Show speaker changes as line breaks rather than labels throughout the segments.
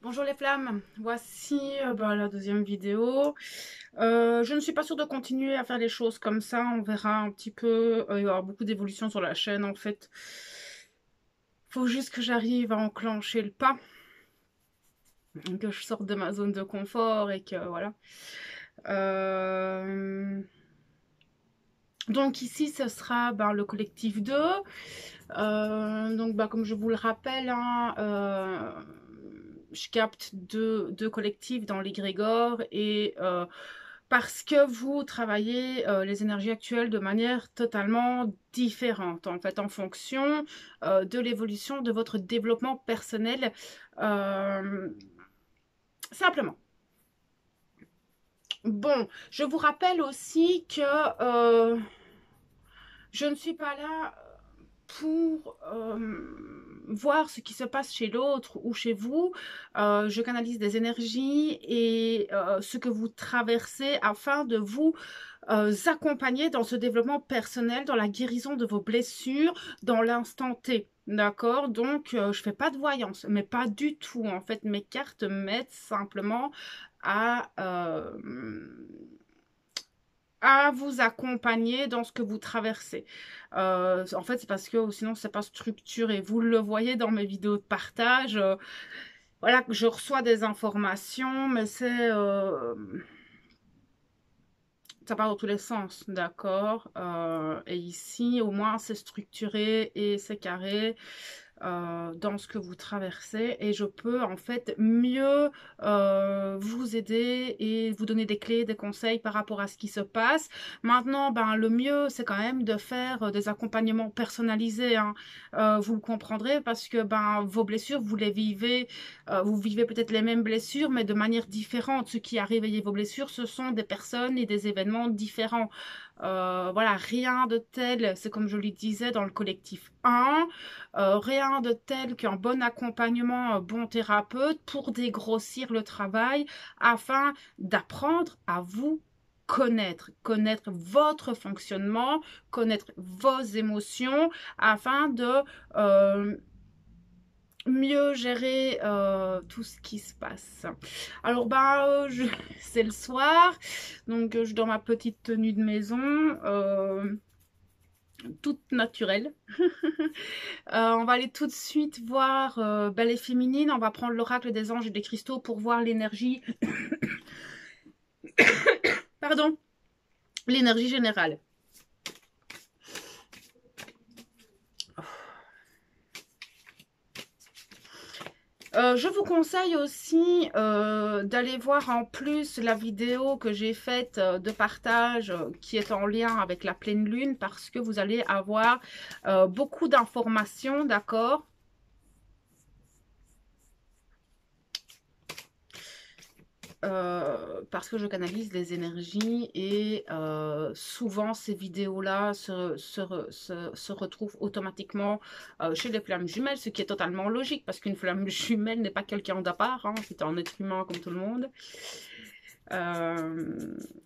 Bonjour les flammes, voici la deuxième vidéo. Je ne suis pas sûre de continuer à faire les choses comme ça, on verra un petit peu, il va y avoir beaucoup d'évolution sur la chaîne en fait. Faut juste que j'arrive à enclencher le pas, que je sorte de ma zone de confort et que voilà. Euh, Donc ici ce sera le collectif 2. Comme je vous le rappelle, hein, je capte deux collectifs dans l'égrégore et parce que vous travaillez les énergies actuelles de manière totalement différente, en fait, en fonction de l'évolution de votre développement personnel, euh, simplement. Bon, je vous rappelle aussi que je ne suis pas là pour voir ce qui se passe chez l'autre ou chez vous. Je canalise des énergies et ce que vous traversez afin de vous accompagner dans ce développement personnel, dans la guérison de vos blessures, dans l'instant T. D'accord? Donc, je fais pas de voyance, mais pas du tout. En fait, mes cartes m'aident simplement à vous accompagner dans ce que vous traversez. En fait, c'est parce que sinon, c'est pas structuré. Vous le voyez dans mes vidéos de partage. Voilà, je reçois des informations, mais ça part dans tous les sens, d'accord. Et ici, au moins, c'est structuré et c'est carré dans ce que vous traversez et je peux en fait mieux vous aider et vous donner des clés, des conseils par rapport à ce qui se passe. Maintenant, le mieux, c'est quand même de faire des accompagnements personnalisés, hein. Vous le comprendrez parce que vos blessures, vous vivez peut-être les mêmes blessures, mais de manière différente. Ce qui a réveillé vos blessures, ce sont des personnes et des événements différents. Voilà, rien de tel, c'est comme je le disais dans le collectif 1, rien de tel qu'un bon accompagnement, un bon thérapeute pour dégrossir le travail afin d'apprendre à vous connaître votre fonctionnement, connaître vos émotions afin de euh, mieux gérer tout ce qui se passe. Alors c'est le soir, donc je dans ma petite tenue de maison, toute naturelle. On va aller tout de suite voir Ballet féminine. On va prendre l'oracle des anges et des cristaux pour voir l'énergie. Pardon, l'énergie générale. Je vous conseille aussi d'aller voir en plus la vidéo que j'ai faite de partage qui est en lien avec la pleine lune parce que vous allez avoir beaucoup d'informations, d'accord? Parce que je canalise les énergies et souvent ces vidéos-là se retrouvent automatiquement chez les flammes jumelles, ce qui est totalement logique parce qu'une flamme jumelle n'est pas quelqu'un d'à part, hein, c'est un être humain comme tout le monde.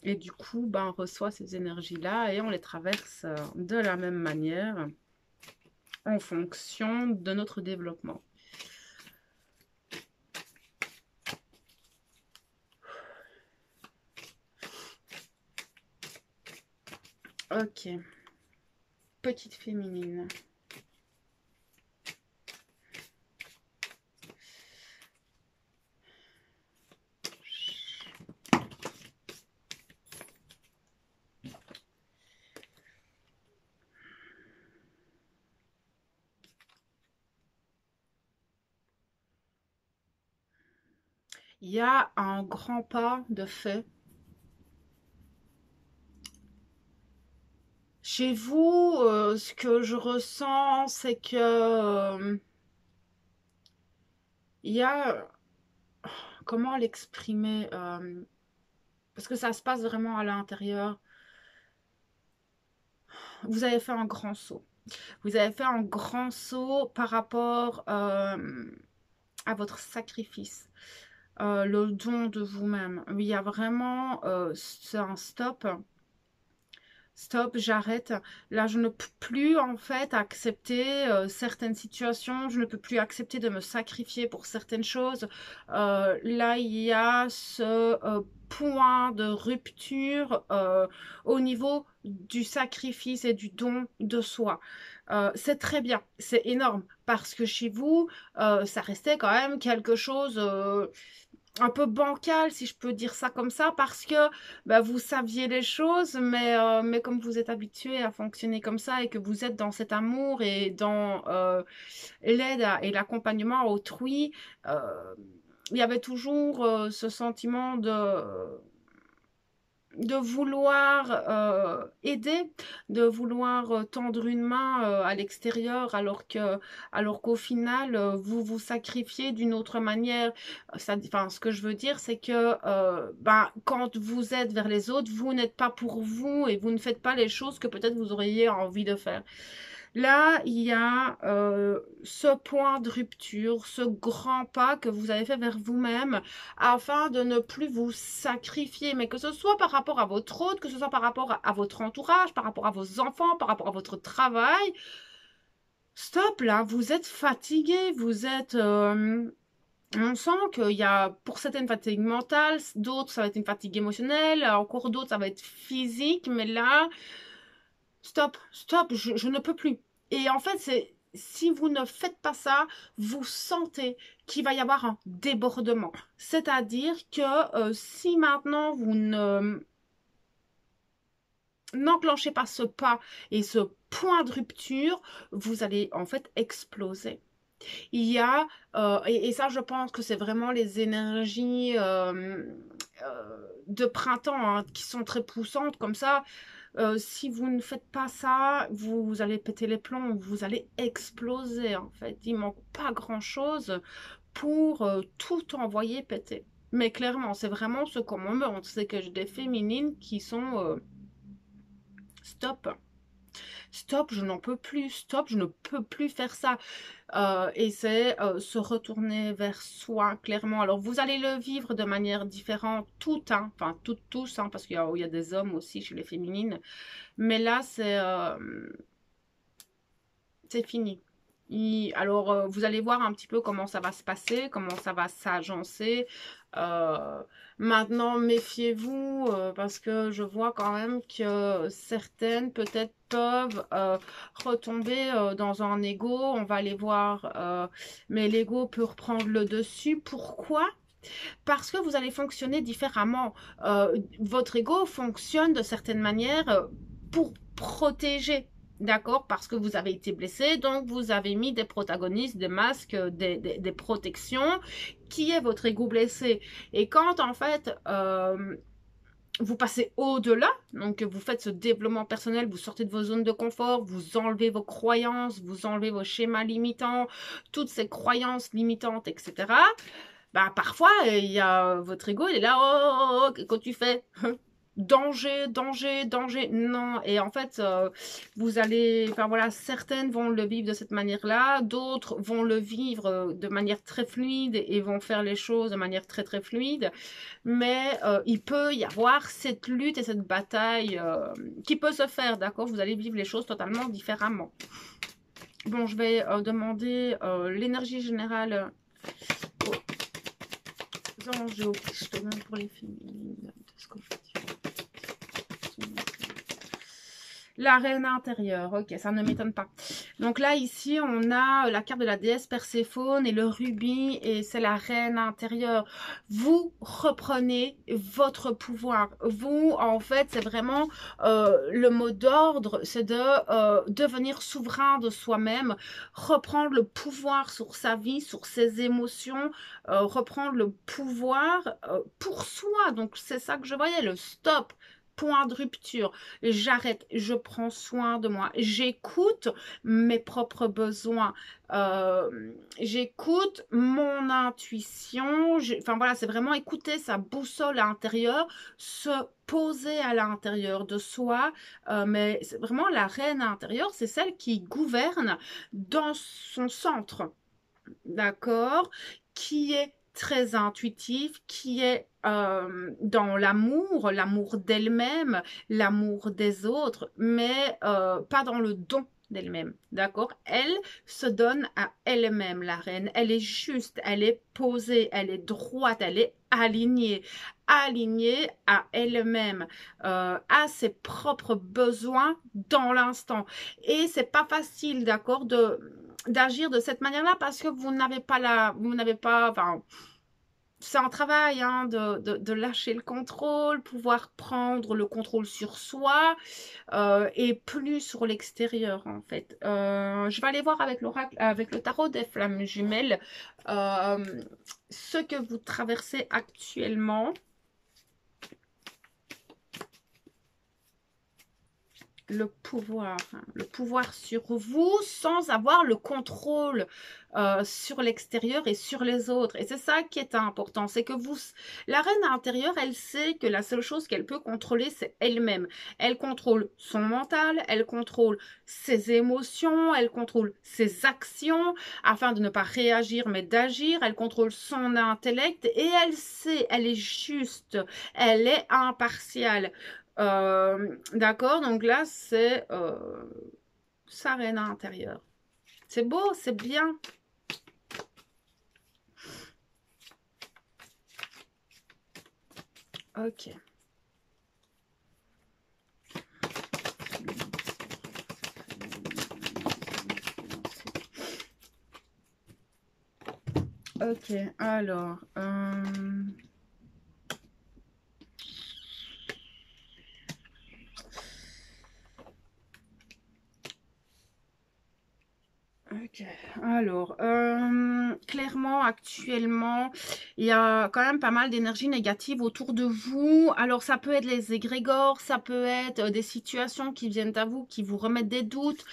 Et du coup, on reçoit ces énergies-là et on les traverse de la même manière en fonction de notre développement. Ok, petite féminine. Il y a un grand pas de fait. Chez vous, ce que je ressens, c'est que il y a, comment l'exprimer, parce que ça se passe vraiment à l'intérieur. Vous avez fait un grand saut. Vous avez fait un grand saut par rapport à votre sacrifice, le don de vous-même. Il y a vraiment, c'est un stop. Stop, j'arrête. Là, je ne peux plus en fait accepter certaines situations. Je ne peux plus accepter de me sacrifier pour certaines choses. Là, il y a ce point de rupture au niveau du sacrifice et du don de soi. C'est très bien, c'est énorme parce que chez vous, ça restait quand même quelque chose un peu bancal, si je peux dire ça comme ça, parce que bah, vous saviez les choses, mais comme vous êtes habitué à fonctionner comme ça et que vous êtes dans cet amour et dans l'aide et l'accompagnement à autrui, euh, il y avait toujours ce sentiment de vouloir aider, de vouloir tendre une main à l'extérieur alors qu'au final vous vous sacrifiez d'une autre manière. Ça, enfin, ce que je veux dire c'est que ben, quand vous êtes vers les autres, vous n'êtes pas pour vous et vous ne faites pas les choses que peut-être vous auriez envie de faire. Là, il y a ce point de rupture, ce grand pas que vous avez fait vers vous-même afin de ne plus vous sacrifier, mais que ce soit par rapport à votre hôte, que ce soit par rapport à votre entourage, par rapport à vos enfants, par rapport à votre travail. Stop, là, vous êtes fatigué, vous êtes... on sent qu'il y a pour certaines fatigue mentale, d'autres ça va être une fatigue émotionnelle, encore d'autres ça va être physique, mais là, stop, stop, je ne peux plus. Et en fait, c'est si vous ne faites pas ça, vous sentez qu'il va y avoir un débordement. C'est-à-dire que si maintenant vous ne n'enclenchez pas ce pas et ce point de rupture, vous allez en fait exploser. Il y a, et ça je pense que c'est vraiment les énergies de printemps hein, qui sont très poussantes comme ça. Si vous ne faites pas ça, vous allez péter les plombs, vous allez exploser en fait. Il manque pas grand-chose pour tout envoyer péter. Mais clairement, c'est vraiment ce qu'on me montre, c'est que j'ai des féminines qui sont stop. Stop, je n'en peux plus. Stop, je ne peux plus faire ça. Et c'est se retourner vers soi, clairement. Alors, vous allez le vivre de manière différente, toutes, hein, enfin, toutes, tous, hein, parce qu'il y a des hommes aussi chez les féminines. Mais là, c'est fini. Alors, vous allez voir un petit peu comment ça va se passer, comment ça va s'agencer. Euh, Maintenant, méfiez-vous parce que je vois quand même que certaines peut-être peuvent retomber dans un ego. On va aller voir, mais l'ego peut reprendre le dessus. Pourquoi? Parce que vous allez fonctionner différemment. Votre ego fonctionne de certaines manières pour protéger. D'accord? Parce que vous avez été blessé, donc vous avez mis des protagonistes, des masques, des protections, qui est votre ego blessé. Et quand en fait vous passez au-delà, donc vous faites ce développement personnel, vous sortez de vos zones de confort, vous enlevez vos croyances, vous enlevez vos schémas limitants, toutes ces croyances limitantes, etc. Bah, parfois, il y a votre ego, il est là, oh, oh, oh, quand tu fais danger, danger, danger, non. Et en fait, vous allez, enfin voilà, certaines vont le vivre de cette manière-là, d'autres vont le vivre de manière très fluide et vont faire les choses de manière très, très fluide. Mais il peut y avoir cette lutte et cette bataille qui peut se faire, d'accord? Vous allez vivre les choses totalement différemment. Bon, je vais demander l'énergie générale anges je te donne pour les féminines. La reine intérieure, ok, ça ne m'étonne pas. Donc là, ici, on a la carte de la déesse Perséphone et le rubis, et c'est la reine intérieure. Vous reprenez votre pouvoir. Vous, en fait, c'est vraiment le mot d'ordre, c'est de devenir souverain de soi-même, reprendre le pouvoir sur sa vie, sur ses émotions, reprendre le pouvoir pour soi. Donc, c'est ça que je voyais, le stop. Point de rupture, j'arrête, je prends soin de moi, j'écoute mes propres besoins, j'écoute mon intuition, enfin voilà, c'est vraiment écouter sa boussole intérieure, se poser à l'intérieur de soi, mais c'est vraiment la reine intérieure, c'est celle qui gouverne dans son centre, d'accord, qui est très intuitive, qui est dans l'amour d'elle-même, l'amour des autres, mais pas dans le don d'elle-même, d'accord? Elle se donne à elle-même, la reine. Elle est juste, elle est posée, elle est droite, elle est alignée à elle-même, à ses propres besoins dans l'instant. Et c'est pas facile, d'accord, d'agir de cette manière-là parce que vous n'avez pas, enfin, c'est un travail hein, de lâcher le contrôle, pouvoir prendre le contrôle sur soi et plus sur l'extérieur en fait. Je vais aller voir avec l'oracle, avec le tarot des flammes jumelles, euh, ce que vous traversez actuellement. Le pouvoir sur vous sans avoir le contrôle sur l'extérieur et sur les autres. Et c'est ça qui est important, c'est que la reine intérieure, elle sait que la seule chose qu'elle peut contrôler, c'est elle-même. Elle contrôle son mental, elle contrôle ses émotions, elle contrôle ses actions, afin de ne pas réagir, mais d'agir. Elle contrôle son intellect et elle sait, elle est juste, elle est impartiale. D'accord, donc là, c'est sa reine intérieure. C'est beau, c'est bien. Ok. Ok, alors... Ok, alors, clairement, actuellement, il y a quand même pas mal d'énergie négative autour de vous. Alors, ça peut être les égrégores, ça peut être des situations qui viennent à vous, qui vous remettent des doutes,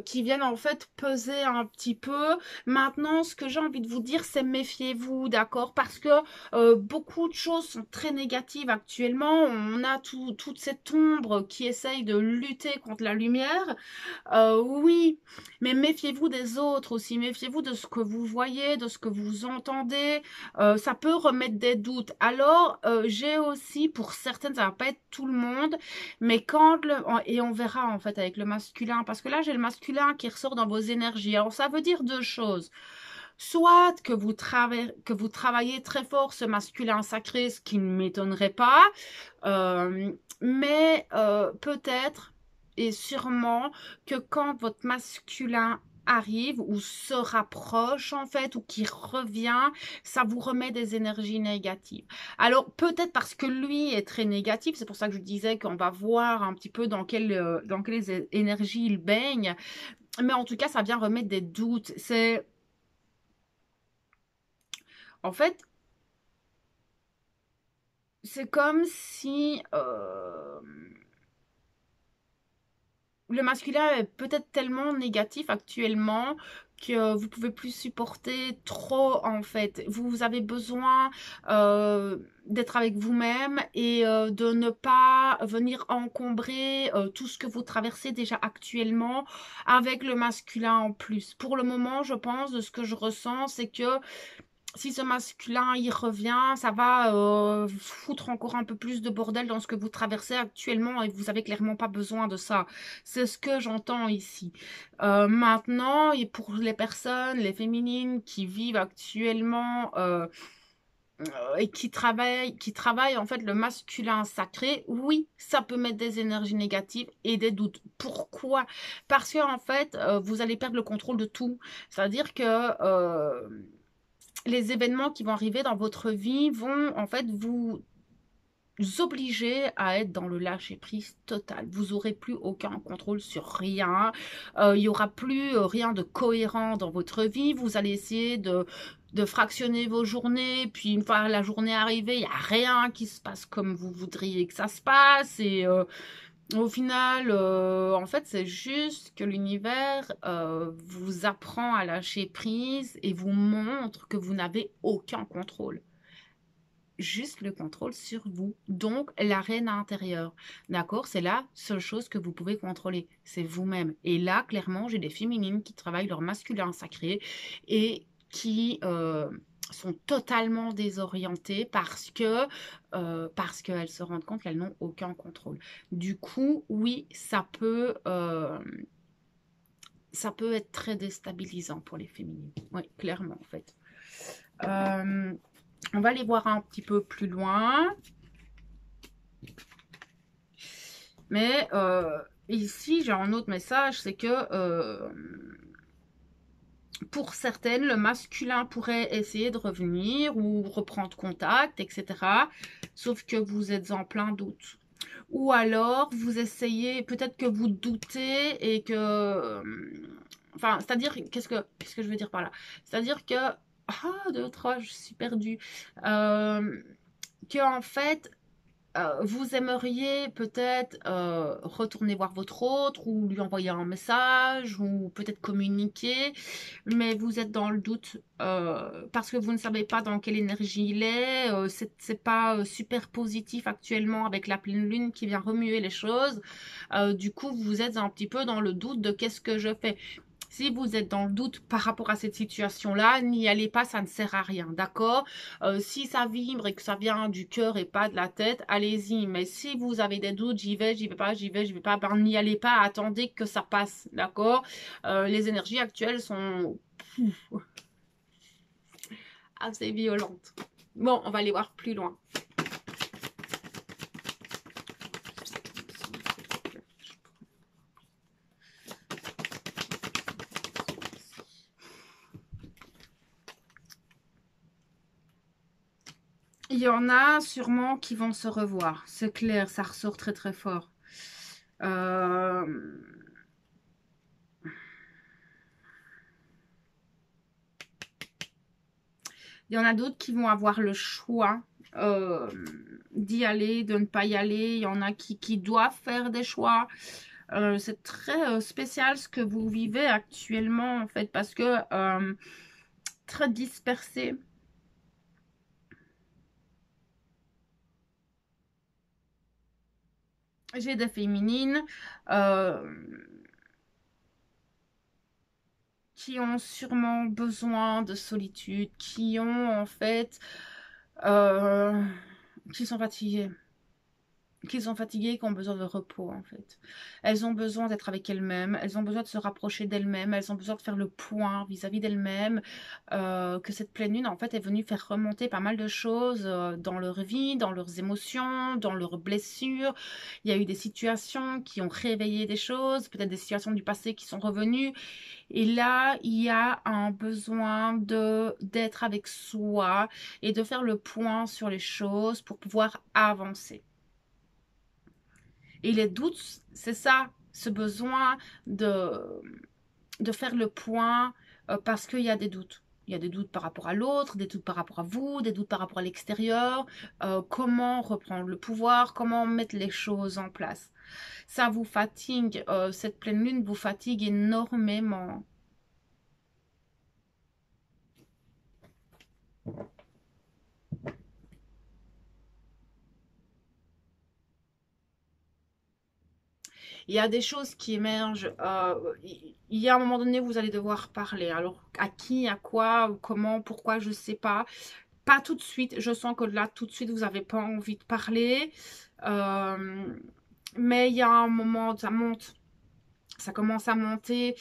qui viennent en fait peser un petit peu. Maintenant, ce que j'ai envie de vous dire, c'est méfiez-vous, d'accord? Parce que beaucoup de choses sont très négatives actuellement. On a toute cette ombre qui essaye de lutter contre la lumière. Oui, mais méfiez-vous des autres aussi, méfiez-vous de ce que vous voyez, de ce que vous entendez, ça peut remettre des doutes. Alors, j'ai aussi, pour certaines, ça va pas être tout le monde, mais et on verra en fait avec le masculin, parce que là, j'ai le masculin qui ressort dans vos énergies. Alors, ça veut dire deux choses. Soit que vous travaillez très fort ce masculin sacré, ce qui ne m'étonnerait pas, mais peut-être et sûrement que quand votre masculin arrive ou se rapproche en fait ou qui revient, ça vous remet des énergies négatives. Alors peut-être parce que lui est très négatif, c'est pour ça que je disais qu'on va voir un petit peu dans quelles énergies il baigne, mais en tout cas ça vient remettre des doutes. C'est en fait c'est comme si le masculin est peut-être tellement négatif actuellement que vous pouvez plus supporter trop en fait. Vous avez besoin d'être avec vous-même et de ne pas venir encombrer tout ce que vous traversez déjà actuellement avec le masculin en plus. Pour le moment, je pense, de ce que je ressens, c'est que si ce masculin y revient, ça va foutre encore un peu plus de bordel dans ce que vous traversez actuellement et vous avez clairement pas besoin de ça. C'est ce que j'entends ici. Maintenant, et pour les personnes, les féminines qui vivent actuellement et qui travaillent en fait le masculin sacré, oui, ça peut mettre des énergies négatives et des doutes. Pourquoi? Parce que en fait, vous allez perdre le contrôle de tout. C'est-à-dire que les événements qui vont arriver dans votre vie vont en fait vous obliger à être dans le lâcher prise total. Vous n'aurez plus aucun contrôle sur rien. Il n'y aura plus rien de cohérent dans votre vie. Vous allez essayer de fractionner vos journées. Puis une fois la journée arrivée, il n'y a rien qui se passe comme vous voudriez que ça se passe. Et au final, en fait, c'est juste que l'univers vous apprend à lâcher prise et vous montre que vous n'avez aucun contrôle. Juste le contrôle sur vous. Donc, la reine intérieure. D'accord? C'est la seule chose que vous pouvez contrôler. C'est vous-même. Et là, clairement, j'ai des féminines qui travaillent leur masculin sacré et qui sont totalement désorientées parce qu'elles se rendent compte qu'elles n'ont aucun contrôle. Du coup, oui, ça peut être très déstabilisant pour les féminines. Oui, clairement, en fait. On va aller voir un petit peu plus loin. Mais ici, j'ai un autre message, c'est que pour certaines, le masculin pourrait essayer de revenir ou reprendre contact, etc. Sauf que vous êtes en plein doute. Ou alors, vous essayez, peut-être que vous doutez et que... Enfin, c'est-à-dire, qu'est-ce que je veux dire par là? C'est-à-dire que... Ah, 2, 3, je suis perdue. Que en fait, vous aimeriez peut-être retourner voir votre autre ou lui envoyer un message ou peut-être communiquer, mais vous êtes dans le doute parce que vous ne savez pas dans quelle énergie il est. C'est pas super positif actuellement avec la pleine lune qui vient remuer les choses. Du coup, vous êtes un petit peu dans le doute de qu'est-ce que je fais. Si vous êtes dans le doute par rapport à cette situation-là, n'y allez pas, ça ne sert à rien, d'accord? Si ça vibre et que ça vient du cœur et pas de la tête, allez-y. Mais si vous avez des doutes, j'y vais, j'y vais pas, j'y vais pas, ben n'y allez pas, attendez que ça passe, d'accord? Les énergies actuelles sont assez violentes. Bon, on va aller voir plus loin. Il y en a sûrement qui vont se revoir. C'est clair, ça ressort très très fort. Il y en a d'autres qui vont avoir le choix d'y aller, de ne pas y aller. Il y en a qui doivent faire des choix. C'est très spécial ce que vous vivez actuellement, en fait, parce que très dispersé. J'ai des féminines qui ont sûrement besoin de solitude, qui ont en fait, qui sont fatiguées. Qui ont besoin de repos en fait. Elles ont besoin d'être avec elles-mêmes, elles ont besoin de se rapprocher d'elles-mêmes, elles ont besoin de faire le point vis-à-vis d'elles-mêmes, que cette pleine lune en fait est venue faire remonter pas mal de choses dans leur vie, dans leurs émotions, dans leurs blessures. Il y a eu des situations qui ont réveillé des choses, peut-être des situations du passé qui sont revenues. Et là, il y a un besoin d'être avec soi et de faire le point sur les choses pour pouvoir avancer. Et les doutes, c'est ça, ce besoin de faire le point parce qu'il y a des doutes. Il y a des doutes par rapport à l'autre, des doutes par rapport à vous, des doutes par rapport à l'extérieur. Comment reprendre le pouvoir, comment mettre les choses en place. Ça vous fatigue, cette pleine lune vous fatigue énormément. Il y a des choses qui émergent. Il y a un moment donné, vous allez devoir parler. Alors, à qui, à quoi, comment, pourquoi, je ne sais pas. Pas tout de suite. Je sens que là, tout de suite, vous n'avez pas envie de parler. Mais il y a un moment, ça monte. Ça commence à monter.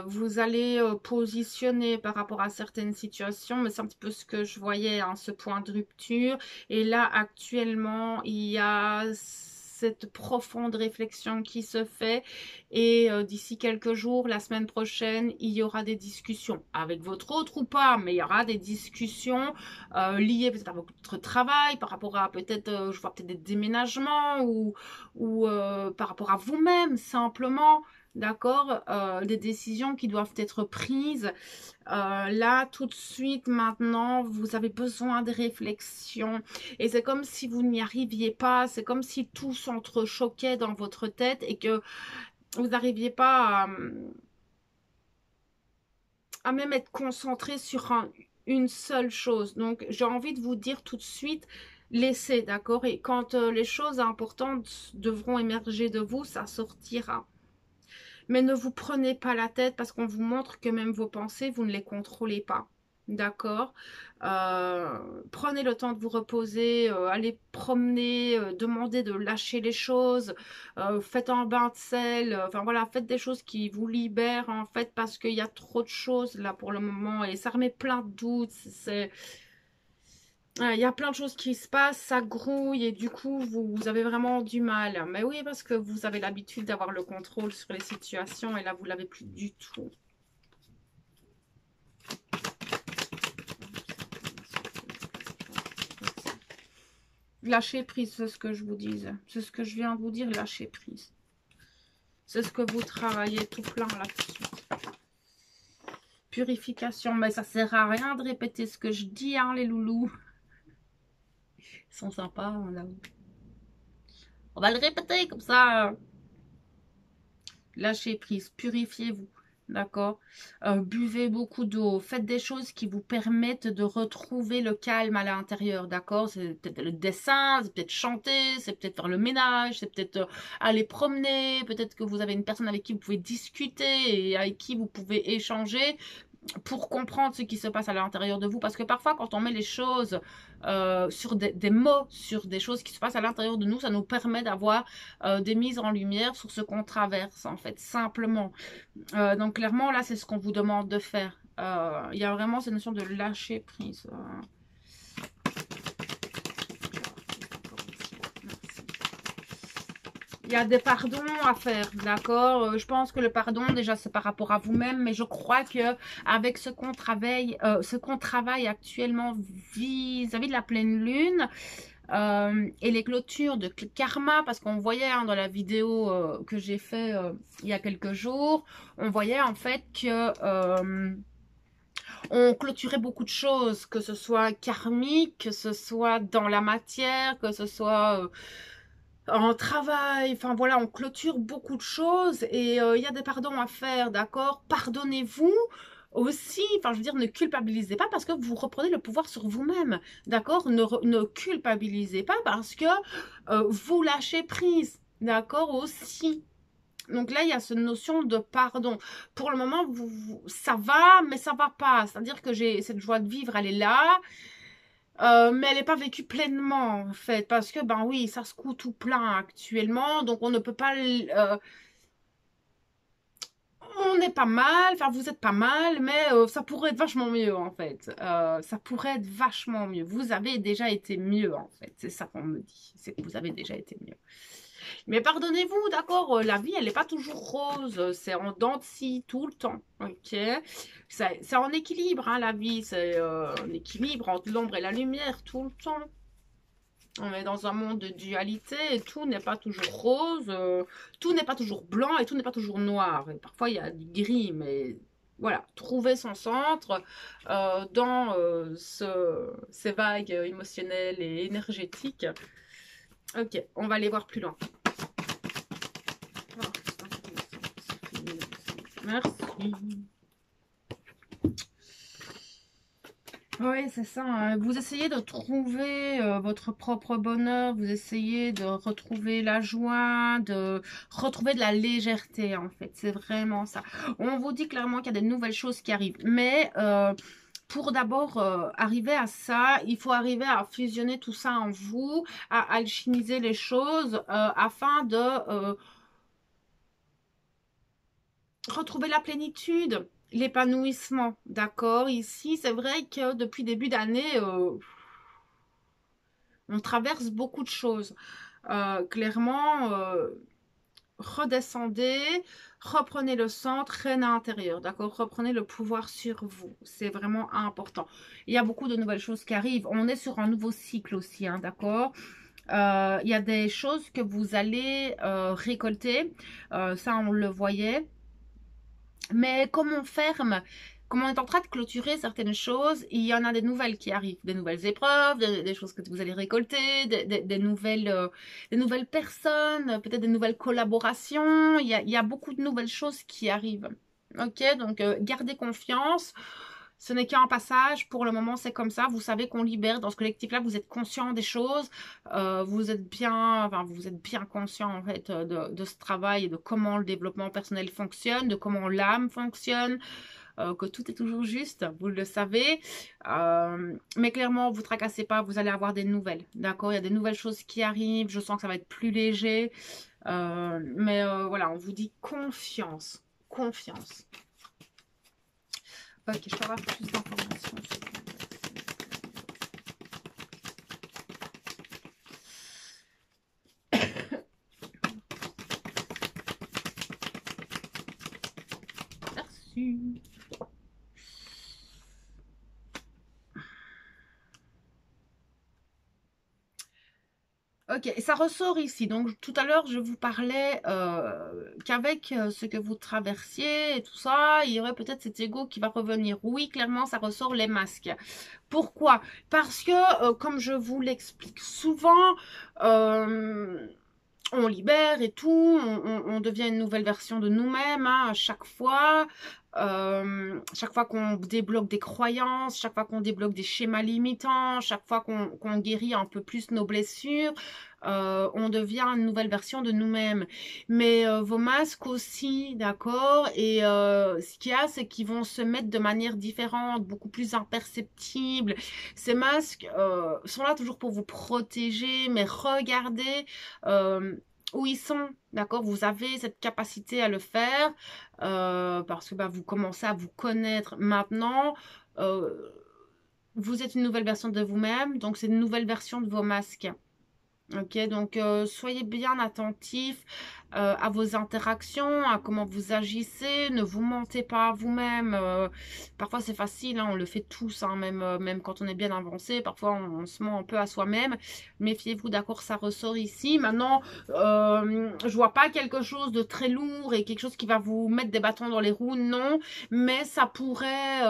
Vous allez positionner par rapport à certaines situations. Mais c'est un petit peu ce que je voyais, hein, ce point de rupture. Et là, actuellement, il y a cette profonde réflexion qui se fait et d'ici quelques jours, la semaine prochaine, il y aura des discussions avec votre autre ou pas, mais il y aura des discussions liées peut-être à votre travail, par rapport à peut-être, je vois peut-être des déménagements ou par rapport à vous-même simplement. D'accord, des décisions qui doivent être prises. Là, tout de suite, maintenant, vous avez besoin de réflexion. Et c'est comme si vous n'y arriviez pas. C'est comme si tout s'entrechoquait dans votre tête et que vous n'arriviez pas à même être concentré sur une seule chose. Donc, j'ai envie de vous dire tout de suite, laissez, d'accord? Et quand les choses importantes devront émerger de vous, ça sortira. Mais ne vous prenez pas la tête parce qu'on vous montre que même vos pensées, vous ne les contrôlez pas. d'accord? Prenez le temps de vous reposer, allez promener, demandez de lâcher les choses, faites un bain de sel, enfin voilà, faites des choses qui vous libèrent en fait parce qu'il y a trop de choses là pour le moment et ça remet plein de doutes. Il y a plein de choses qui se passent, ça grouille et du coup vous avez vraiment du mal. Mais oui, parce que vous avez l'habitude d'avoir le contrôle sur les situations et là vous l'avez plus du tout. Lâchez prise, c'est ce que je vous disais. C'est ce que je viens de vous dire, lâchez prise. C'est ce que vous travaillez tout plein là-dessus. Purification, mais ça sert à rien de répéter ce que je dis, hein, les loulous. Ils sont sympas, hein, là. On va le répéter comme ça. Lâchez prise, purifiez-vous. D'accord, buvez beaucoup d'eau, faites des choses qui vous permettent de retrouver le calme à l'intérieur, d'accord? C'est peut-être le dessin, c'est peut-être chanter, c'est peut-être faire le ménage, c'est peut-être aller promener, peut-être que vous avez une personne avec qui vous pouvez discuter et avec qui vous pouvez échanger pour comprendre ce qui se passe à l'intérieur de vous. Parce que parfois, quand on met les choses sur des mots, sur des choses qui se passent à l'intérieur de nous, ça nous permet d'avoir des mises en lumière sur ce qu'on traverse, en fait, simplement. Donc, clairement, là, c'est ce qu'on vous demande de faire. Il y a vraiment cette notion de lâcher prise. Il y a des pardons à faire, d'accord? Je pense que le pardon, déjà, c'est par rapport à vous-même, mais je crois que avec ce qu'on travaille actuellement vis-à-vis de la pleine lune, et les clôtures de karma, parce qu'on voyait hein, dans la vidéo que j'ai fait il y a quelques jours, on voyait en fait que on clôturait beaucoup de choses, que ce soit karmique, que ce soit dans la matière, que ce soit en travail, enfin voilà, on clôture beaucoup de choses et il y a des pardons à faire, d'accord? Pardonnez-vous aussi, enfin je veux dire, ne culpabilisez pas parce que vous reprenez le pouvoir sur vous-même, d'accord? Ne culpabilisez pas parce que vous lâchez prise, d'accord aussi. Donc là, il y a cette notion de pardon. Pour le moment, ça va, mais ça va pas. C'est-à-dire que j'ai cette joie de vivre, elle est là. Mais elle n'est pas vécue pleinement en fait parce que ben oui ça secoue tout plein actuellement donc on ne peut pas on est pas mal, enfin vous êtes pas mal mais ça pourrait être vachement mieux en fait, ça pourrait être vachement mieux, vous avez déjà été mieux en fait, c'est ça qu'on me dit, c'est que vous avez déjà été mieux. Mais pardonnez-vous, d'accord, la vie, elle n'est pas toujours rose, c'est en dents de scie tout le temps, ok? C'est en équilibre, hein, la vie, c'est en équilibre entre l'ombre et la lumière tout le temps. On est dans un monde de dualité et tout n'est pas toujours rose, tout n'est pas toujours blanc et tout n'est pas toujours noir. Et parfois, il y a du gris, mais voilà, trouver son centre dans ces vagues émotionnelles et énergétiques. Ok, on va aller voir plus loin. Merci. Oui, c'est ça, hein. Vous essayez de trouver votre propre bonheur, vous essayez de retrouver la joie, de retrouver de la légèreté, en fait. C'est vraiment ça. On vous dit clairement qu'il y a des nouvelles choses qui arrivent. Mais pour d'abord arriver à ça, il faut arriver à fusionner tout ça en vous, à alchimiser les choses afin de retrouver la plénitude, l'épanouissement, d'accord? Ici, c'est vrai que depuis début d'année, on traverse beaucoup de choses. Clairement, redescendez, reprenez le centre, reine intérieur, d'accord? Reprenez le pouvoir sur vous, c'est vraiment important. Il y a beaucoup de nouvelles choses qui arrivent. On est sur un nouveau cycle aussi, hein, d'accord? Il y a des choses que vous allez récolter, ça on le voyait. Mais comme on ferme, comme on est en train de clôturer certaines choses, il y en a des nouvelles qui arrivent, des nouvelles épreuves, des choses que vous allez récolter, des nouvelles personnes, peut-être des nouvelles collaborations. Il y a beaucoup de nouvelles choses qui arrivent. Ok, donc gardez confiance. Ce n'est qu'un passage. Pour le moment, c'est comme ça. Vous savez qu'on libère dans ce collectif-là. Vous êtes conscient des choses. Vous êtes bien conscient en fait de ce travail et de comment le développement personnel fonctionne, de comment l'âme fonctionne. que tout est toujours juste, vous le savez. Mais clairement, vous tracassez pas, vous allez avoir des nouvelles. D'accord? Il y a des nouvelles choses qui arrivent. Je sens que ça va être plus léger. Voilà, on vous dit confiance. Confiance. Ok, je peux avoir plus d'informations. Merci. Ok, et ça ressort ici. Donc tout à l'heure, je vous parlais qu'avec ce que vous traversiez et tout ça, il y aurait peut-être cet ego qui va revenir. Oui, clairement, ça ressort les masques. Pourquoi? Parce que, comme je vous l'explique souvent, on libère et tout, on devient une nouvelle version de nous-mêmes hein, à chaque fois. Chaque fois qu'on débloque des croyances, chaque fois qu'on débloque des schémas limitants, chaque fois qu'on guérit un peu plus nos blessures, on devient une nouvelle version de nous-mêmes. Mais vos masques aussi, d'accord? Et ce qu'il y a, c'est qu'ils vont se mettre de manière différente, beaucoup plus imperceptible. Ces masques sont là toujours pour vous protéger, mais regardez où ils sont, d'accord? Vous avez cette capacité à le faire parce que bah, vous commencez à vous connaître maintenant. Vous êtes une nouvelle version de vous-même, donc c'est une nouvelle version de vos masques. Ok, donc soyez bien attentifs à vos interactions, à comment vous agissez, ne vous mentez pas à vous-même. Parfois c'est facile, hein, on le fait tous, hein, même quand on est bien avancé, parfois on se ment un peu à soi-même. Méfiez-vous, d'accord, ça ressort ici. Maintenant, je vois pas quelque chose de très lourd et quelque chose qui va vous mettre des bâtons dans les roues, non, mais ça pourrait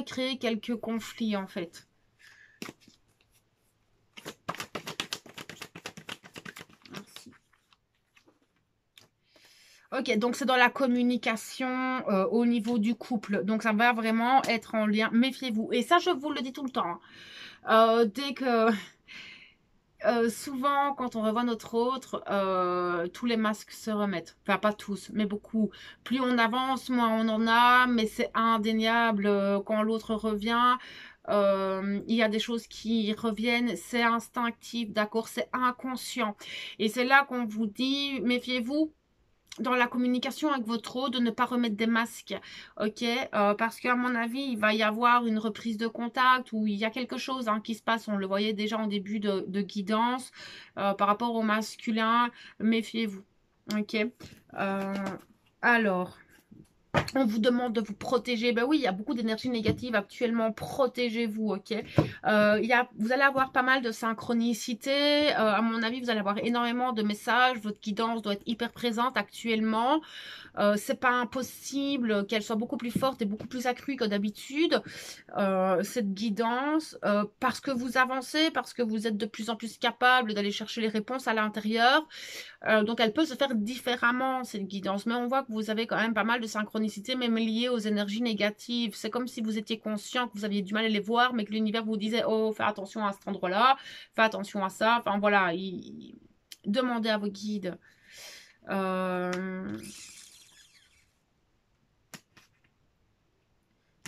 créer quelques conflits en fait. Ok, donc c'est dans la communication au niveau du couple. Donc ça va vraiment être en lien. Méfiez-vous. Et ça, je vous le dis tout le temps. Dès que... souvent, quand on revoit notre autre, tous les masques se remettent. Enfin, pas tous, mais beaucoup. Plus on avance, moins on en a, mais c'est indéniable. Quand l'autre revient, il y a des choses qui reviennent. C'est instinctif, d'accord? C'est inconscient. Et c'est là qu'on vous dit, méfiez-vous dans la communication avec votre eau, de ne pas remettre des masques, ok, parce qu'à mon avis, il va y avoir une reprise de contact ou il y a quelque chose hein, qui se passe, on le voyait déjà en début de guidance, par rapport au masculin, méfiez-vous, ok, alors... On vous demande de vous protéger. Ben oui, il y a beaucoup d'énergie négative actuellement. Protégez-vous, ok. Vous allez avoir pas mal de synchronicité. À mon avis, vous allez avoir énormément de messages. Votre guidance doit être hyper présente actuellement. C'est pas impossible qu'elle soit beaucoup plus forte et beaucoup plus accrue que d'habitude, cette guidance, parce que vous avancez, parce que vous êtes de plus en plus capable d'aller chercher les réponses à l'intérieur. Donc elle peut se faire différemment cette guidance, mais on voit que vous avez quand même pas mal de synchronicité, même liées aux énergies négatives. C'est comme si vous étiez conscient que vous aviez du mal à les voir, mais que l'univers vous disait oh fais attention à cet endroit-là, fais attention à ça. Enfin voilà, demandez à vos guides. Il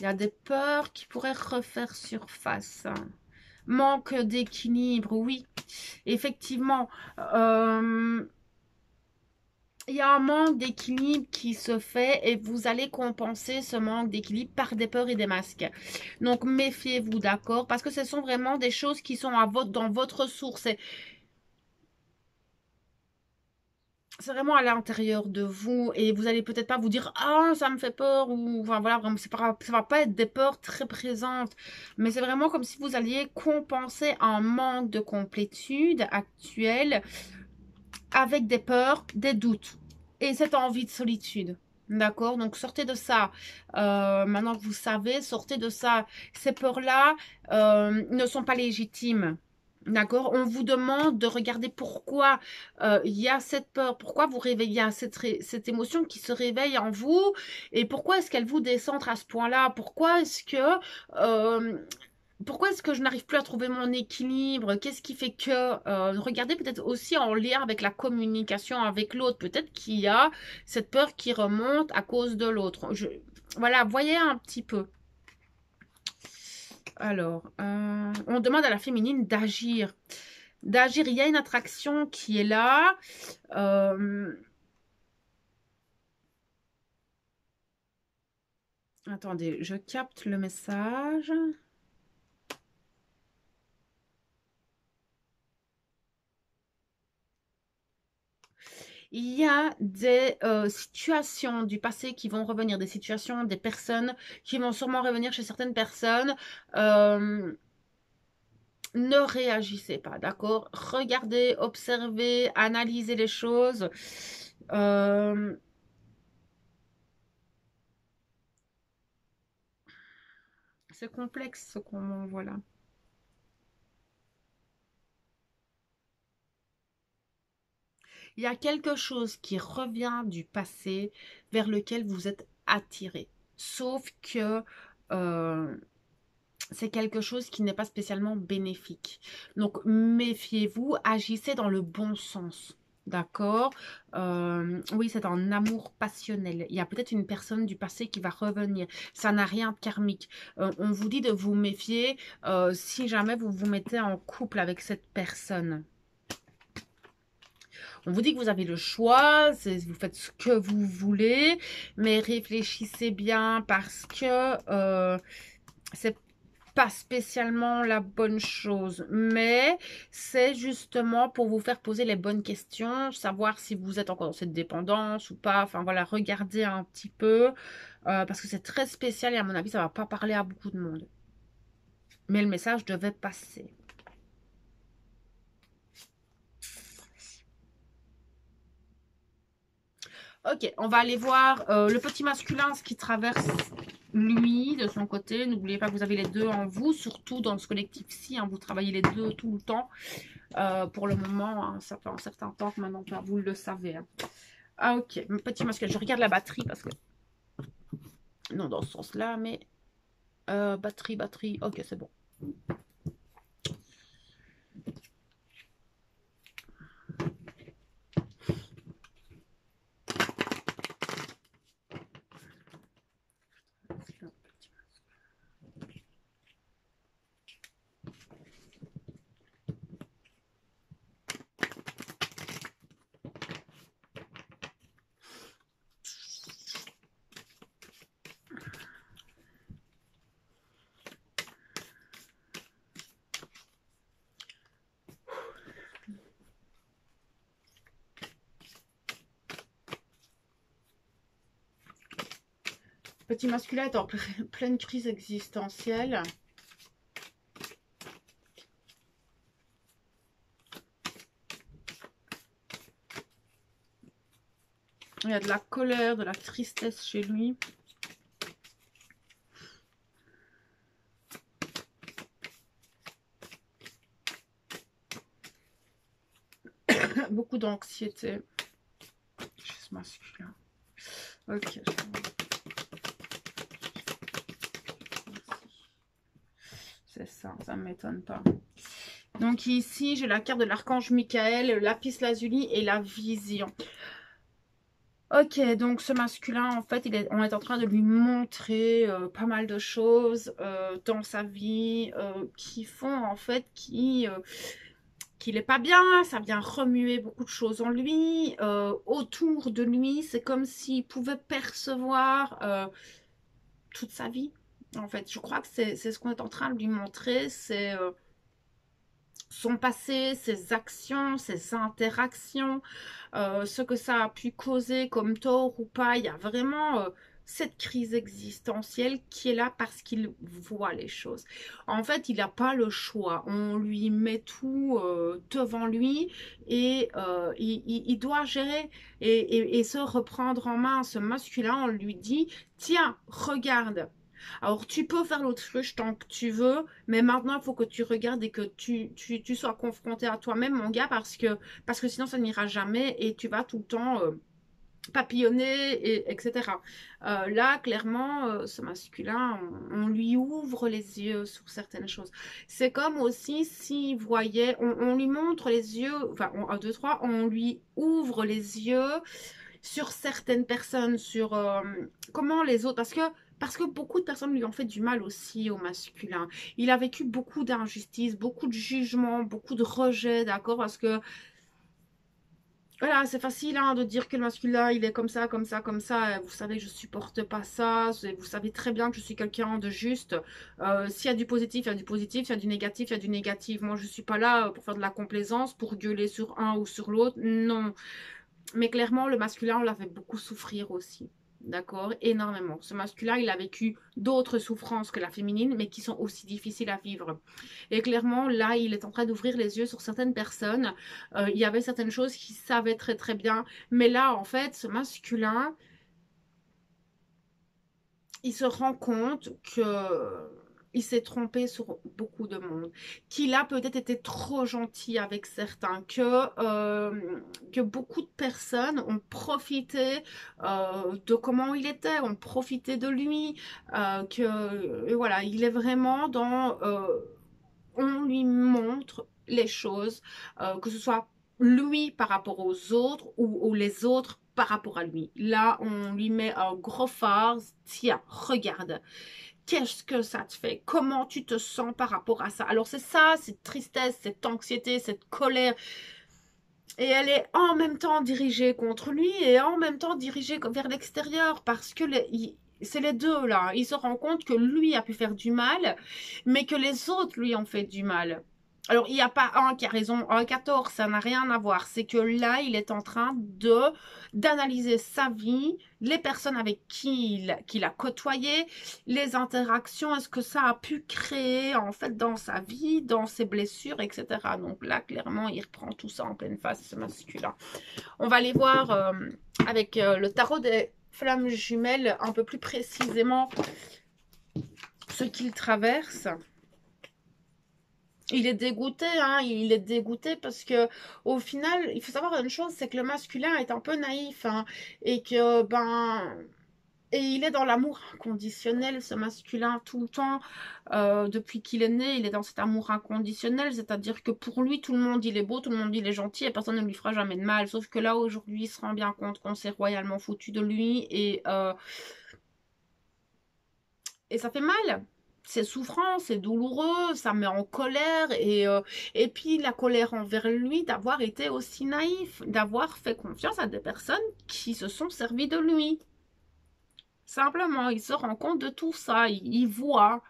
y a des peurs qui pourraient refaire surface. Manque d'équilibre, oui. Effectivement, il y a un manque d'équilibre qui se fait et vous allez compenser ce manque d'équilibre par des peurs et des masques. Donc, méfiez-vous, d'accord? Parce que ce sont vraiment des choses qui sont dans votre source. C'est vraiment à l'intérieur de vous et vous allez peut-être pas vous dire ah ça me fait peur ou enfin voilà vraiment ça va pas être des peurs très présentes mais c'est vraiment comme si vous alliez compenser un manque de complétude actuel avec des peurs, des doutes et cette envie de solitude. D'accord, donc sortez de ça. Maintenant que vous savez, sortez de ça. Ces peurs-là ne sont pas légitimes. D'accord, on vous demande de regarder pourquoi il y a cette peur, pourquoi vous réveillez cette émotion qui se réveille en vous et pourquoi est-ce qu'elle vous décentre à ce point-là, euh, pourquoi est-ce que je n'arrive plus à trouver mon équilibre? Qu'est-ce qui fait que... regardez peut-être aussi en lien avec la communication avec l'autre. Peut-être qu'il y a cette peur qui remonte à cause de l'autre. voilà, voyez un petit peu. Alors, on demande à la féminine d'agir. D'agir, il y a une attraction qui est là. Attendez, je capte le message. Il y a des situations du passé qui vont revenir, des situations, des personnes qui vont sûrement revenir chez certaines personnes. Ne réagissez pas, d'accord? Regardez, observez, analysez les choses. Euh, c'est complexe ce qu'on m'envoie là. Il y a quelque chose qui revient du passé vers lequel vous êtes attiré. Sauf que euh, c'est quelque chose qui n'est pas spécialement bénéfique. Donc, méfiez-vous, agissez dans le bon sens. D'accord. Oui, c'est un amour passionnel. Il y a peut-être une personne du passé qui va revenir. Ça n'a rien de karmique. On vous dit de vous méfier si jamais vous vous mettez en couple avec cette personne. On vous dit que vous avez le choix, vous faites ce que vous voulez, mais réfléchissez bien parce que c'est pas spécialement la bonne chose, mais c'est justement pour vous faire poser les bonnes questions, savoir si vous êtes encore dans cette dépendance ou pas. Enfin voilà, regardez un petit peu parce que c'est très spécial et à mon avis, ça va pas parler à beaucoup de monde. Mais le message devait passer. Ok, on va aller voir le petit masculin, ce qui traverse lui de son côté. N'oubliez pas que vous avez les deux en vous, surtout dans ce collectif-ci. Hein, vous travaillez les deux tout le temps. Pour le moment, hein, ça fait un certain temps que maintenant vous le savez. Hein. Ah ok, petit masculin. Je regarde la batterie parce que... Non, dans ce sens-là, mais... batterie. Ok, c'est bon. Petit masculin est en pleine crise existentielle. Il y a de la colère, de la tristesse chez lui. Beaucoup d'anxiété chez ce masculin. Ok. C'est ça, ça ne m'étonne pas. Donc ici, j'ai la carte de l'archange Michael, lapis lazuli et la vision. Ok, donc ce masculin, en fait, on est en train de lui montrer pas mal de choses dans sa vie qui font, en fait, qu'il n'est pas bien, ça vient remuer beaucoup de choses en lui, autour de lui, c'est comme s'il pouvait percevoir toute sa vie, en fait. Je crois que c'est ce qu'on est en train de lui montrer, c'est son passé, ses actions, ses interactions, ce que ça a pu causer comme tort ou pas. Il y a vraiment cette crise existentielle qui est là parce qu'il voit les choses. En fait, il n'a pas le choix. On lui met tout devant lui et il doit gérer et se reprendre en main. Ce masculin, on lui dit, tiens, regarde. Alors, tu peux faire l'autruche tant que tu veux, mais maintenant, il faut que tu regardes et que tu sois confronté à toi-même, mon gars, parce que sinon, ça n'ira jamais et tu vas tout le temps papillonner, etc. Là, clairement, ce masculin, on lui ouvre les yeux sur certaines choses. C'est comme aussi s'il voyait, on lui montre les yeux, enfin, un, deux, trois, on lui ouvre les yeux sur certaines personnes, sur comment les autres, parce que Parce que beaucoup de personnes lui ont fait du mal aussi au masculin. Il a vécu beaucoup d'injustices, beaucoup de jugements, beaucoup de rejets, d'accord? Parce que voilà, c'est facile hein, de dire que le masculin, il est comme ça, comme ça, comme ça. Vous savez que je supporte pas ça. Vous savez très bien que je suis quelqu'un de juste. S'il y a du positif, il y a du positif. S'il y a du négatif, il y a du négatif. Moi, je suis pas là pour faire de la complaisance, pour gueuler sur un ou sur l'autre. Non. Mais clairement, le masculin, on l'a fait beaucoup souffrir aussi. D'accord? Énormément. Ce masculin, il a vécu d'autres souffrances que la féminine, mais qui sont aussi difficiles à vivre. Et clairement, là, il est en train d'ouvrir les yeux sur certaines personnes. Il y avait certaines choses qu'il savait très très bien. Mais là, en fait, ce masculin, il se rend compte que il s'est trompé sur beaucoup de monde, qu'il a peut-être été trop gentil avec certains, que beaucoup de personnes ont profité de comment il était, ont profité de lui, voilà, il est vraiment dans... on lui montre les choses, que ce soit lui par rapport aux autres ou les autres par rapport à lui. Là, on lui met un gros phare. Tiens, regarde. Qu'est-ce que ça te fait? Comment tu te sens par rapport à ça? Alors c'est ça, cette tristesse, cette anxiété, cette colère. Et elle est en même temps dirigée contre lui et en même temps dirigée vers l'extérieur parce que c'est les deux là. Il se rend compte que lui a pu faire du mal, mais que les autres lui ont fait du mal. Alors, il n'y a pas un qui a raison, un qui a tort, ça n'a rien à voir. C'est que là, il est en train d'analyser sa vie, les personnes avec qui qu'il a côtoyé, les interactions, est-ce que ça a pu créer en fait dans sa vie, dans ses blessures, etc. Donc là, clairement, il reprend tout ça en pleine face, ce masculin. On va aller voir avec le tarot des flammes jumelles un peu plus précisément ce qu'il traverse. Il est dégoûté, hein, il est dégoûté parce que au final, il faut savoir une chose, c'est que le masculin est un peu naïf, hein, et que et il est dans l'amour inconditionnel, ce masculin, tout le temps, depuis qu'il est né, il est dans cet amour inconditionnel, c'est-à-dire que pour lui, tout le monde, il est beau, tout le monde, il est gentil, et personne ne lui fera jamais de mal, sauf que là, aujourd'hui, il se rend bien compte qu'on s'est royalement foutu de lui, et ça fait mal. C'est souffrant, c'est douloureux, ça met en colère et puis la colère envers lui d'avoir été aussi naïf, d'avoir fait confiance à des personnes qui se sont servies de lui. Simplement, il se rend compte de tout ça, il voit.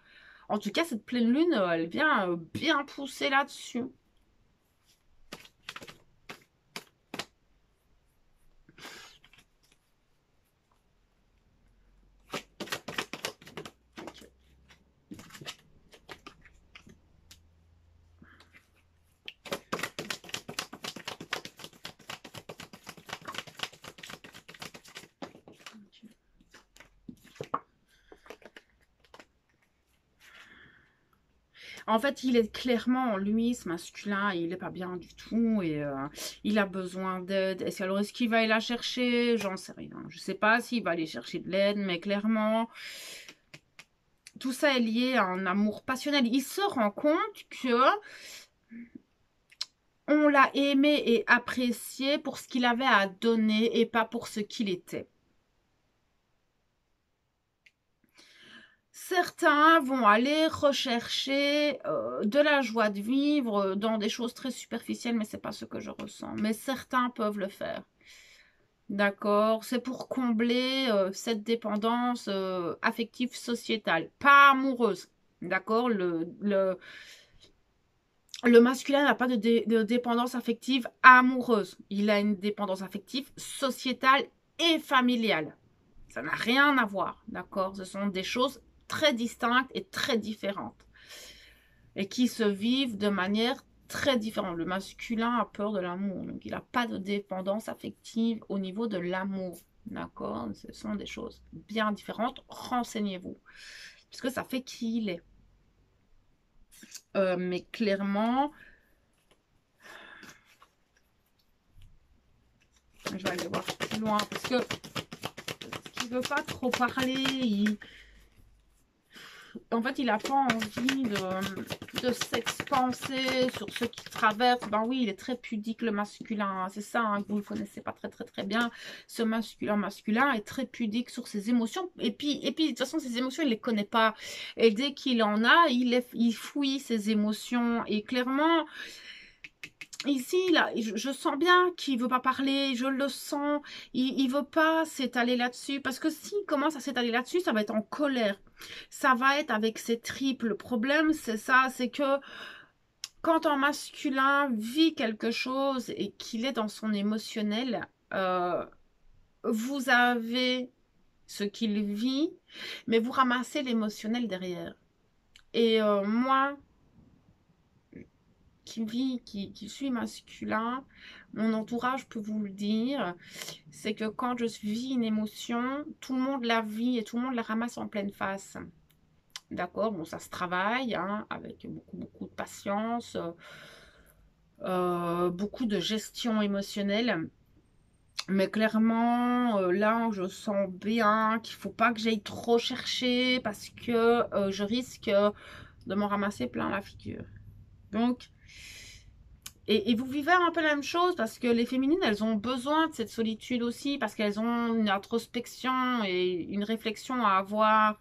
En tout cas, cette pleine lune, elle vient bien pousser là-dessus. En fait, il est clairement en lui, ce masculin, il n'est pas bien du tout et il a besoin d'aide. Alors, est-ce qu'il va aller la chercher? J'en sais rien. Je ne sais pas s'il va aller chercher de l'aide, mais clairement, tout ça est lié à un amour passionnel. Il se rend compte que on l'a aimé et apprécié pour ce qu'il avait à donner et pas pour ce qu'il était. Certains vont aller rechercher de la joie de vivre dans des choses très superficielles, mais c'est pas ce que je ressens. Mais certains peuvent le faire. D'accord? C'est pour combler cette dépendance affective sociétale, pas amoureuse. D'accord? Le masculin n'a pas de dépendance affective amoureuse. Il a une dépendance affective sociétale et familiale. Ça n'a rien à voir. D'accord? Ce sont des choses très distinctes et très différentes. Et qui se vivent de manière très différente. Le masculin a peur de l'amour. Donc, il n'a pas de dépendance affective au niveau de l'amour. D'accord? Ce sont des choses bien différentes. Renseignez-vous. Puisque ça fait qui il est. Mais clairement, je vais aller voir plus loin parce que il veut pas trop parler. En fait, il n'a pas envie de de s'expanser sur ceux qui traversent. Ben oui, il est très pudique le masculin, c'est ça, hein, que vous ne le connaissez pas très bien. Ce masculin est très pudique sur ses émotions, et puis de toute façon ses émotions il les connaît pas, et dès qu'il en a, il fouille ses émotions, et clairement ici, là, je sens bien qu'il veut pas parler, je le sens, il veut pas s'étaler là-dessus, parce que s'il commence à s'étaler là-dessus, ça va être en colère, ça va être avec ses tripes. Le problème, c'est ça, c'est que quand un masculin vit quelque chose et qu'il est dans son émotionnel, vous avez ce qu'il vit, mais vous ramassez l'émotionnel derrière. Et moi, qui suis masculin, mon entourage peut vous le dire, c'est que quand je vis une émotion, tout le monde la vit et tout le monde la ramasse en pleine face. D'accord, bon, ça se travaille, hein, avec beaucoup de patience, beaucoup de gestion émotionnelle. Mais clairement, là, je sens bien qu'il ne faut pas que j'aille trop chercher, parce que je risque de m'en ramasser plein la figure. Donc, et vous vivez un peu la même chose, parce que les féminines, elles ont besoin de cette solitude aussi, parce qu'elles ont une introspection et une réflexion à avoir.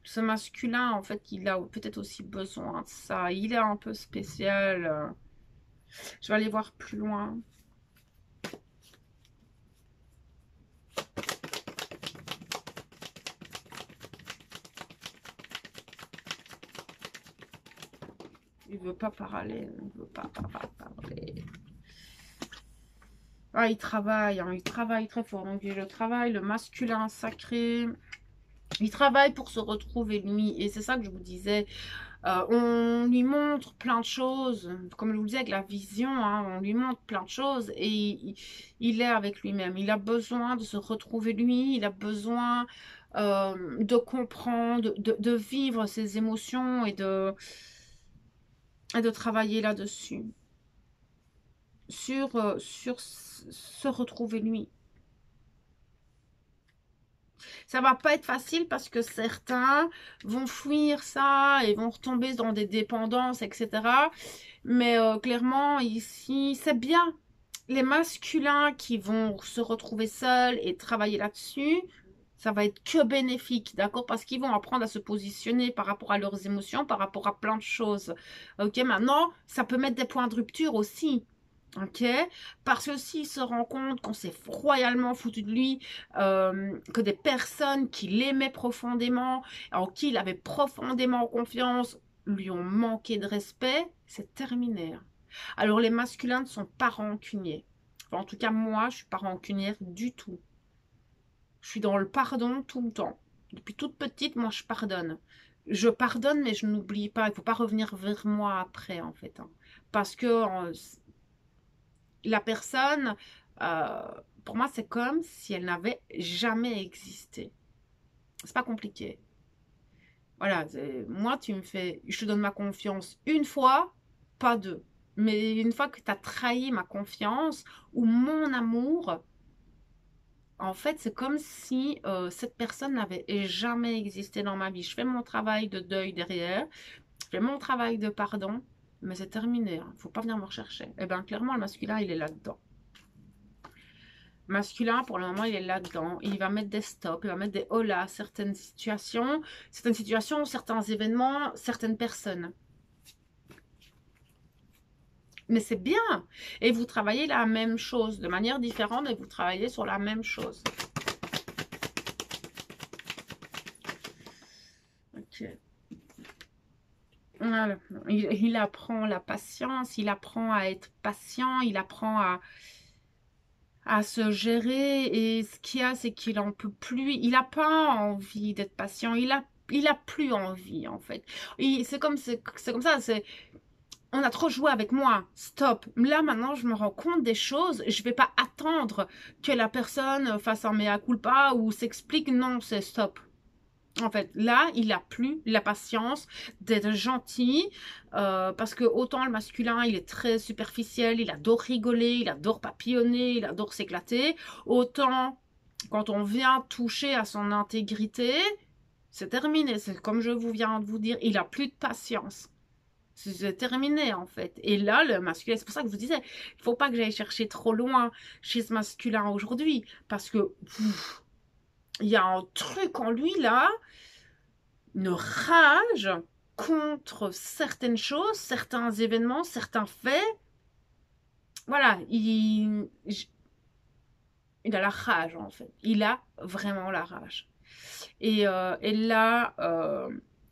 Ce masculin, en fait, il a peut-être aussi besoin de ça. Il est un peu spécial. Je vais aller voir plus loin. Il veut pas parler. Il veut pas parler. Ah, il travaille, hein, il travaille très fort. Donc, le travail, le masculin sacré. Il travaille pour se retrouver lui. Et c'est ça que je vous disais. On lui montre plein de choses. Comme je vous disais avec la vision, hein, on lui montre plein de choses. Et il est avec lui-même. Il a besoin de se retrouver lui. Il a besoin de comprendre, de vivre ses émotions et de travailler là-dessus. Sur se retrouver lui. Ça va pas être facile, parce que certains vont fuir ça et vont retomber dans des dépendances, etc. Mais clairement, ici, c'est bien. Les masculins qui vont se retrouver seuls et travailler là-dessus, ça va être que bénéfique, d'accord? Parce qu'ils vont apprendre à se positionner par rapport à leurs émotions, par rapport à plein de choses. Ok, maintenant, ça peut mettre des points de rupture aussi. Ok, parce que s'il se rend compte qu'on s'est royalement foutu de lui, que des personnes qui l'aimaient profondément, en qui il avait profondément confiance, lui ont manqué de respect, c'est terminé. Alors les masculins ne sont pas rancuniers. Enfin, en tout cas, moi, je suis pas rancunière du tout. Je suis dans le pardon tout le temps. Depuis toute petite, moi, je pardonne. Je pardonne, mais je n'oublie pas. Il ne faut pas revenir vers moi après, en fait. Hein. Parce que la personne, pour moi, c'est comme si elle n'avait jamais existé. C'est pas compliqué. Voilà, moi, tu me fais, je te donne ma confiance une fois, pas deux. Mais une fois que tu as trahi ma confiance ou mon amour, en fait, c'est comme si cette personne n'avait jamais existé dans ma vie. Je fais mon travail de deuil derrière, je fais mon travail de pardon, mais c'est terminé. Il ne faut pas venir me rechercher. Et bien, clairement, le masculin, il est là-dedans. Masculin, pour le moment, il est là-dedans. Il va mettre des stops, il va mettre des hola à certaines situations, certains événements, certaines personnes. Mais c'est bien. Et vous travaillez la même chose, de manière différente, mais vous travaillez sur la même chose. Ok. Voilà. Il apprend la patience, il apprend à être patient, il apprend à se gérer, et ce qu'il y a, c'est qu'il en peut plus, il n'a pas envie d'être patient, il a plus envie, en fait. C'est comme ça, on a trop joué avec moi, stop. Là, maintenant, je me rends compte des choses, je vais pas attendre que la personne fasse un mea culpa ou s'explique, non, c'est stop. En fait, là, il n'a plus la patience d'être gentil, parce que autant le masculin, il est très superficiel, il adore rigoler, il adore papillonner, il adore s'éclater. Autant, quand on vient toucher à son intégrité, c'est terminé. C'est comme je viens de vous dire, il n'a plus de patience. C'est terminé, en fait. Et là, le masculin, c'est pour ça que je vous disais, il faut pas que j'aille chercher trop loin chez ce masculin aujourd'hui. Parce que, il y a un truc en lui, là, une rage contre certaines choses, certains événements, certains faits. Voilà, il a la rage, en fait. Il a vraiment la rage. Et là,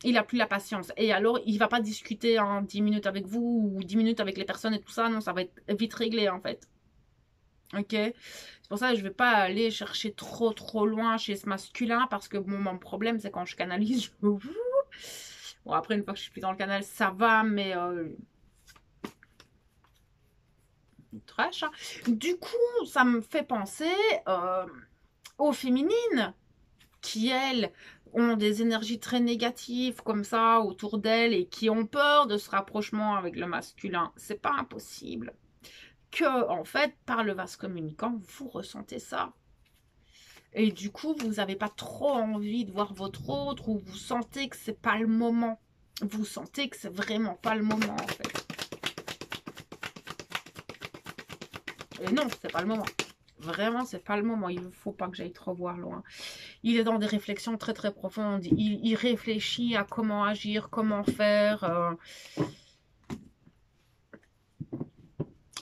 il a plus la patience. Et alors, il va pas discuter en 10 minutes avec vous ou 10 minutes avec les personnes et tout ça. Non, ça va être vite réglé, en fait. Ok? C'est pour ça que je vais pas aller chercher trop loin chez ce masculin parce que bon, mon problème, c'est quand je canalise, bon, après, une fois que je suis plus dans le canal, ça va, mais trash, hein. Du coup, ça me fait penser aux féminines qui, elles, ont des énergies très négatives comme ça autour d'elles et qui ont peur de ce rapprochement avec le masculin. C'est pas impossible que, en fait, par le vase communicant, vous ressentez ça. Et du coup, vous n'avez pas trop envie de voir votre autre ou vous sentez que c'est pas le moment. Vous sentez que c'est vraiment pas le moment, en fait. Et non, c'est pas le moment. Vraiment, c'est pas le moment. Il ne faut pas que j'aille trop voir loin. Il est dans des réflexions très profondes. Il réfléchit à comment agir, comment faire.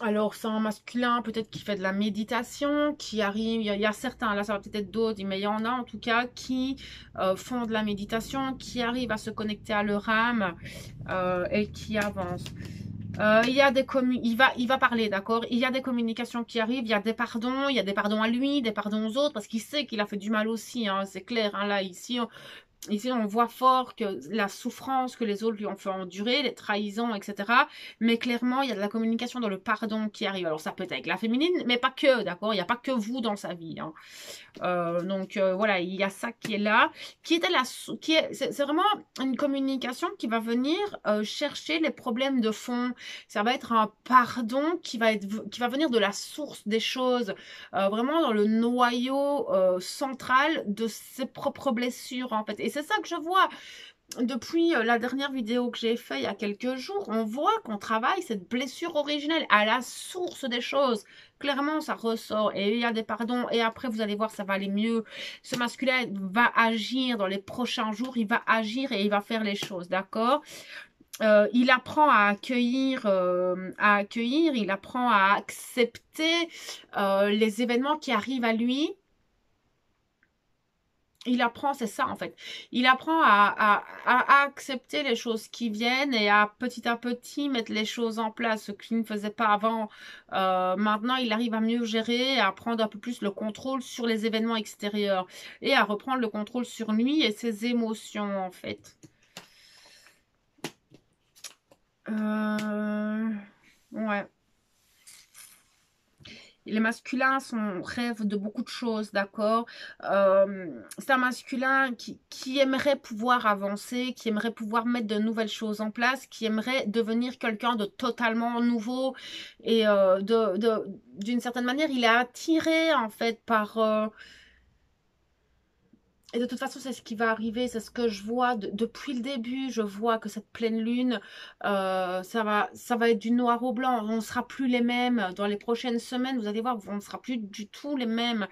Alors, c'est un masculin peut-être qui fait de la méditation, qui arrive, il y a certains, là ça va peut-être être d'autres, mais il y en a en tout cas qui font de la méditation, qui arrivent à se connecter à leur âme et qui avancent. Il y a des il va parler, d'accord. Il y a des communications qui arrivent, il y a des pardons à lui, des pardons aux autres, parce qu'il sait qu'il a fait du mal aussi, hein, c'est clair. Hein, là, ici, on voit fort que la souffrance que les autres lui ont fait endurer, les trahisons, etc. Mais clairement, il y a de la communication dans le pardon qui arrive. Alors, ça peut être avec la féminine, mais pas que, d'accord. Il n'y a pas que vous dans sa vie. Hein. Donc, voilà, il y a ça qui est là. C'est vraiment une communication qui va venir chercher les problèmes de fond. Ça va être un pardon qui va venir de la source des choses. Vraiment dans le noyau central de ses propres blessures, en fait. Et c'est ça que je vois depuis la dernière vidéo que j'ai faite il y a quelques jours. On voit qu'on travaille cette blessure originelle à la source des choses. Clairement, ça ressort et il y a des pardons. Et après, vous allez voir, ça va aller mieux. Ce masculin va agir dans les prochains jours. Il va agir et il va faire les choses, d'accord? Il apprend à accueillir, il apprend à accepter les événements qui arrivent à lui. Il apprend, c'est ça en fait, il apprend à accepter les choses qui viennent et à petit mettre les choses en place, ce qu'il ne faisait pas avant. Maintenant, il arrive à mieux gérer, à prendre un peu plus le contrôle sur les événements extérieurs et à reprendre le contrôle sur lui et ses émotions en fait. Ouais. Les masculins sont rêvent de beaucoup de choses, d'accord. C'est un masculin qui aimerait pouvoir avancer, qui aimerait pouvoir mettre de nouvelles choses en place, qui aimerait devenir quelqu'un de totalement nouveau. Et d'une certaine manière, il est attiré en fait par... Et de toute façon, c'est ce qui va arriver, c'est ce que je vois depuis le début. Je vois que cette pleine lune, ça va être du noir au blanc. On ne sera plus les mêmes dans les prochaines semaines. Vous allez voir, on ne sera plus du tout les mêmes.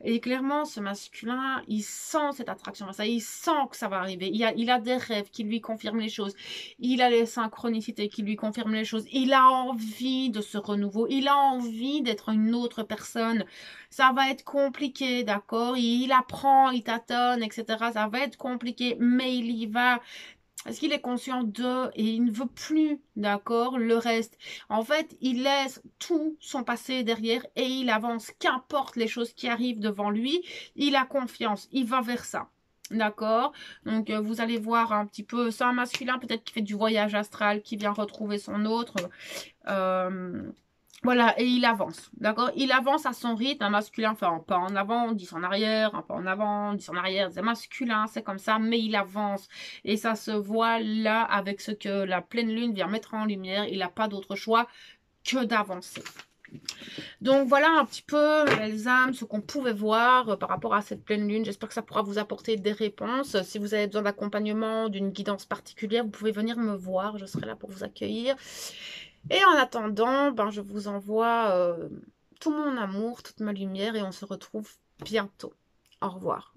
Et clairement, ce masculin, il sent cette attraction. Ça, il sent que ça va arriver. Il a des rêves qui lui confirment les choses. Il a les synchronicités qui lui confirment les choses. Il a envie de ce renouveau. Il a envie d'être une autre personne. Ça va être compliqué, d'accord? Il apprend, il tâtonne, etc. Ça va être compliqué, mais il y va. Parce qu'il est conscient de et il ne veut plus, d'accord, le reste. En fait, il laisse tout son passé derrière et il avance. Qu'importe les choses qui arrivent devant lui, il a confiance, il va vers ça. D'accord? Donc, vous allez voir un petit peu, c'est un masculin peut-être qui fait du voyage astral, qui vient retrouver son autre. Voilà, et il avance, d'accord? Il avance à son rythme, un masculin fait un pas en avant, 10 en arrière, un pas en avant, 10 en arrière, c'est masculin, c'est comme ça, mais il avance. Et ça se voit là avec ce que la pleine lune vient mettre en lumière, il n'a pas d'autre choix que d'avancer. Donc voilà un petit peu, les âmes, ce qu'on pouvait voir par rapport à cette pleine lune. J'espère que ça pourra vous apporter des réponses. Si vous avez besoin d'accompagnement, d'une guidance particulière, vous pouvez venir me voir. Je serai là pour vous accueillir. Et en attendant, ben, je vous envoie tout mon amour, toute ma lumière et on se retrouve bientôt. Au revoir.